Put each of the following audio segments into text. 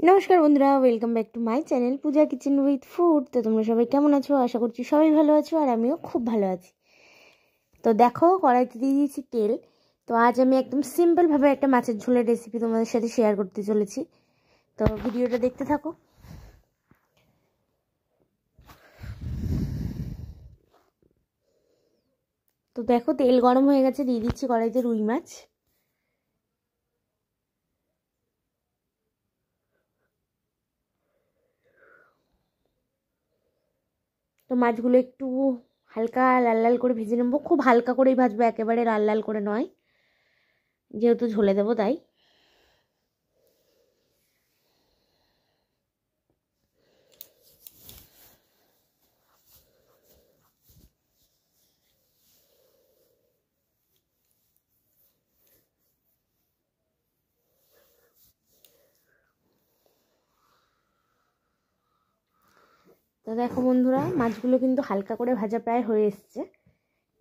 নমস্কার বন্ধুরা, welcome back to my channel Puja kitchen with food. তো তোমরা সবাই কেমন আছো? আশা করছি সবাই ভালো আছো, আর আমিও খুব ভালো আছি। তো দেখো, কড়াইতে দিয়ে দিয়েছি তেল। তো আজ আমি একদম সিম্পলভাবে একটা মাছের ঝোলের রেসিপি তোমাদের সাথে শেয়ার করতে চলেছি। তো ভিডিওটা দেখতে থাকো। তো দেখো, তেল গরম হয়ে গেছে, দিয়ে দিচ্ছি কড়াইতে রুই মাছ। তো মাছগুলো একটু হালকা লাল লাল করে ভেজে নেবো, খুব হালকা করেই ভাজবো, একেবারে লাল লাল করে নয়, যেহেতু ঝোলে দেবো তাই। তো দেখো বন্ধুরা, মাছগুলো কিন্তু হালকা করে ভাজা প্রায় হয়ে এসছে।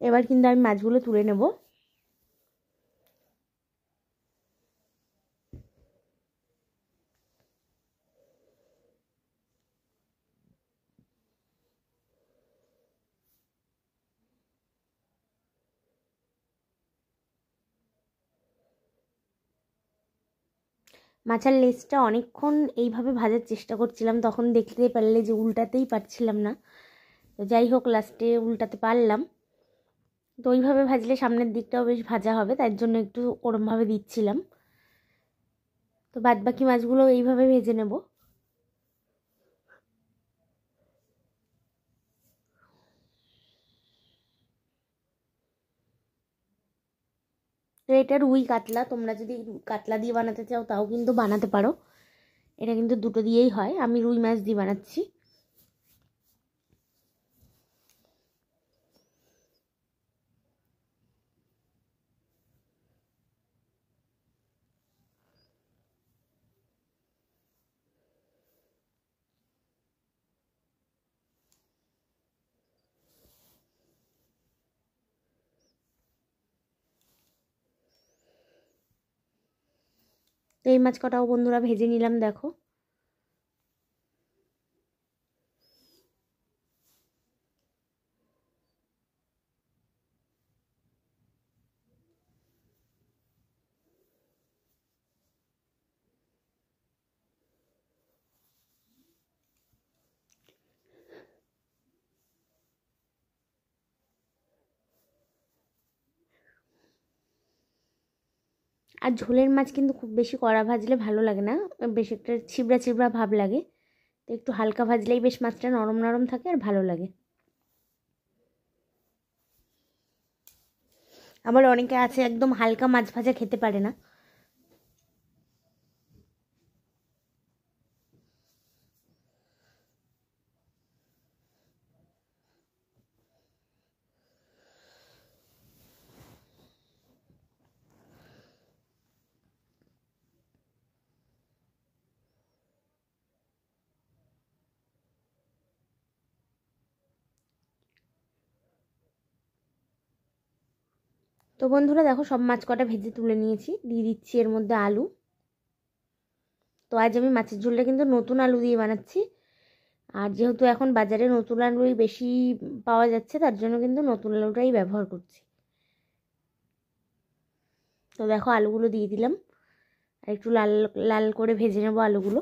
এবার কিন্তু আমি মাছগুলো তুলে নেব। মাছের লেজটা অনেকক্ষণ এইভাবে ভাজার চেষ্টা করছিলাম, তখন দেখতে পারলে যে উল্টাতেই পারছিলাম না। তো যাই হোক, লাস্টে উল্টাতে পারলাম। তো ওইভাবে ভাজলে সামনের দিকটাও বেশ ভাজা হবে, তার জন্য একটু ওরমভাবে দিচ্ছিলাম। তো বাদ বাকি মাছগুলো এইভাবে ভেজে নেব। তো এটা রুই কাতলা, তোমরা যদি কাতলা দিয়ে বানাতে চাও তাও কিন্তু বানাতে পারো। এটা কিন্তু দুটো দিয়েই হয়, আমি রুই মাছ দিয়ে বানাচ্ছি। তো এই মাছ কটাও বন্ধুরা ভেজে নিলাম, দেখো। আর ঝোলের মাছ কিন্তু খুব বেশি কড়া ভাজলে ভালো লাগে না, বেশ একটা ছিবড়া ছিবড়া ভাব লাগে। তো একটু হালকা ভাজলেই বেশ মাছটা নরম নরম থাকে আর ভালো লাগে। আবার অনেকে আছে একদম হালকা মাছ ভাজা খেতে পারে না। তো বন্ধুরা দেখো, সব মাছ কটা ভেজে তুলে নিয়েছি, দিয়ে দিচ্ছি এর মধ্যে আলু। তো আজ আমি মাছের ঝোলটা কিন্তু নতুন আলু দিয়ে বানাচ্ছি। আর যেহেতু এখন বাজারে নতুন আলুই বেশি পাওয়া যাচ্ছে, তার জন্য কিন্তু নতুন আলুটাই ব্যবহার করছি। তো দেখো, আলুগুলো দিয়ে দিলাম, আর একটু লাল লাল করে ভেজে নেবো আলুগুলো।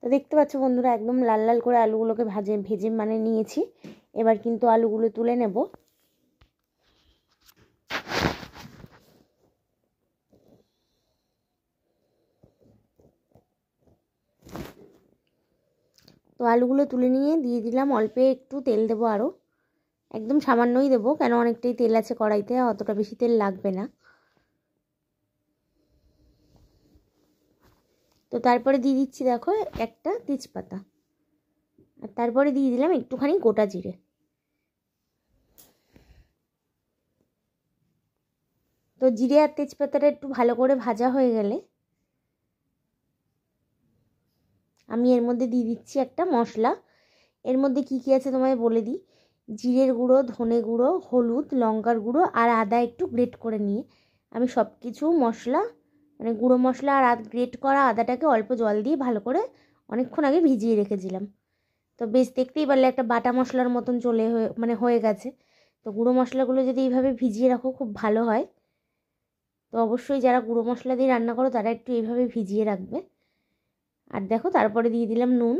তো দেখতে পাচ্ছ বন্ধুরা, একদম লাল লাল করে আলুগুলোকে ভেজে নিয়েছি। এবার কিন্তু আলুগুলো তুলে নেব। তো আলুগুলো তুলে নিয়ে দিয়ে দিলাম, অল্প একটু তেল দেবো আরও, একদম সামান্যই দেবো, কেন অনেকটাই তেল আছে কড়াইতে, অতটা বেশি তেল লাগবে না। তো তারপরে দিয়ে দিচ্ছি দেখো একটা তেজপাতা, আর তারপরে দিয়ে দিলাম একটুখানি গোটা জিরে। তো জিরে আর তেজপাতাটা একটু ভালো করে ভাজা হয়ে গেলে আমি এর মধ্যে দিয়ে দিচ্ছি একটা মশলা। এর মধ্যে কি কি আছে তোমায় বলে দিই। জিরের গুঁড়ো, ধনে গুঁড়ো, হলুদ, লঙ্কার গুঁড়ো আর আদা একটু গ্রেট করে নিয়ে আমি সব কিছু মশলা মানে গুঁড়ো মশলা আর গ্রেট করা আদাটাকে অল্প জল দিয়ে ভালো করে অনেকক্ষণ আগে ভিজিয়ে রেখেছিলাম। তো বেশ দেখতেই পারলে একটা বাটা মশলার মতন হয়ে গেছে। তো গুঁড়ো মশলাগুলো যদি এইভাবে ভিজিয়ে রাখো খুব ভালো হয়। তো অবশ্যই যারা গুঁড়ো মশলা দিয়ে রান্না করো তারা একটু এইভাবে ভিজিয়ে রাখবে। আর দেখো তারপরে দিয়ে দিলাম নুন।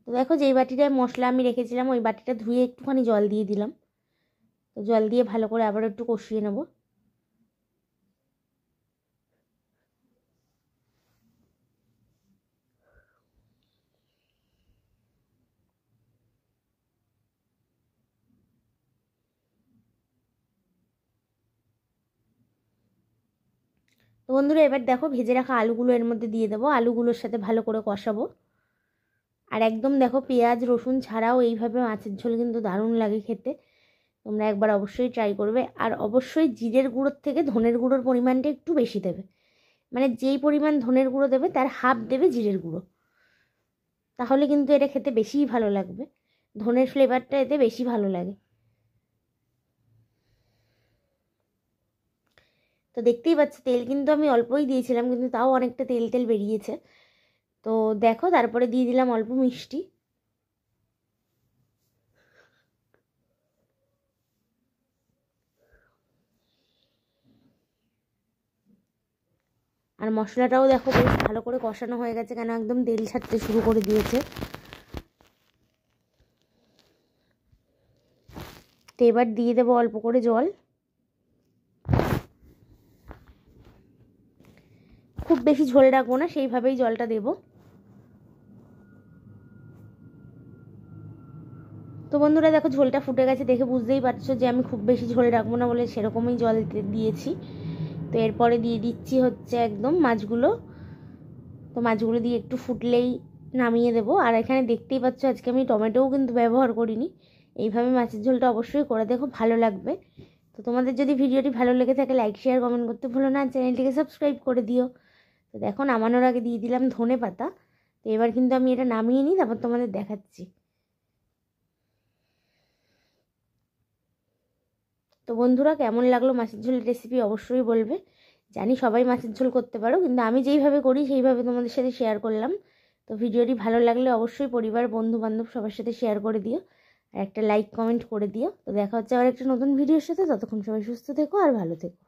তো দেখো যেই বাটিটায় মশলা আমি রেখেছিলাম ওই বাটিটা ধুয়ে একটুখানি জল দিয়ে দিলাম। তো জল দিয়ে ভালো করে আবার একটু কষিয়ে নেব। তো বন্ধুরা এবার দেখো ভেজে রাখা আলুগুলো এর মধ্যে দিয়ে দেবো। আলুগুলোর সাথে ভালো করে কষাবো। আর একদম দেখো পেঁয়াজ রসুন ছাড়াও এইভাবে মাছের ঝোল কিন্তু দারুণ লাগে খেতে। তোমরা একবার অবশ্যই ট্রাই করবে। আর অবশ্যই জিরের গুঁড়োর থেকে ধনের গুঁড়োর পরিমাণটা একটু বেশি দেবে। মানে যেই পরিমাণ ধনের গুঁড়ো দেবে তার হাফ দেবে জিরের গুঁড়ো, তাহলে কিন্তু এটা খেতে বেশিই ভালো লাগবে। ধনের ফ্লেভারটা এতে বেশি ভালো লাগে। তো দেখতেই পাচ্ছ তেল কিন্তু আমি অল্পই দিয়েছিলাম, কিন্তু তাও অনেকটা তেল তেল বেরিয়েছে। তো দেখো তারপরে দিয়ে দিলাম অল্প মিষ্টি। আর মশলাটাও দেখো বেশ ভালো করে কষানো হয়ে গেছে, কেন একদম তেল ছাড়তে শুরু করে দিয়েছে। তো এবার দিয়ে দেবো অল্প করে জল। খুব বেশি ঝোল রাখবো না, সেইভাবেই জলটা দেবো। তো বন্ধুরা দেখো ঝোলটা ফুটে গেছে, দেখে বুঝতেই পারছো যে আমি খুব বেশি ঝোল রাখবো না বলে সেরকমই জল দিয়েছি। তো এরপরে দিয়ে দিচ্ছি হচ্ছে একদম মাছগুলো। তো মাছগুলো দিয়ে একটু ফুটলেই নামিয়ে দেবো। আর এখানে দেখতেই পাচ্ছ আজকে আমি টমেটোও কিন্তু ব্যবহার করিনি। এইভাবে মাছের ঝোলটা অবশ্যই করে দেখো, ভালো লাগবে। তো তোমাদের যদি ভিডিওটি ভালো লেগে থাকে লাইক শেয়ার কমেন্ট করতে ভুলো না, চ্যানেলটিকে সাবস্ক্রাইব করে দিও। তো দেখো নামানোর আগে দিয়ে দিলাম ধনে পাতা। তো এবার কিন্তু আমি এটা নামিয়ে নিই, তারপর তোমাদের দেখাচ্ছি। তো বন্ধুরা কেমন লাগলো মাছের ঝোলের রেসিপি অবশ্যই বলবে। জানি সবাই মাছের ঝোল করতে পারো, কিন্তু আমি যেইভাবে করি সেইভাবে তোমাদের সাথে শেয়ার করলাম। তো ভিডিওটি ভালো লাগলে অবশ্যই পরিবার বন্ধু বান্ধব সবার সাথে শেয়ার করে দিও। আর একটা লাইক কমেন্ট করে দিও। তো দেখা হচ্ছে আবার একটা নতুন ভিডিওর সাথে। ততক্ষণ সবাই সুস্থ থেকো আর ভালো থেকো।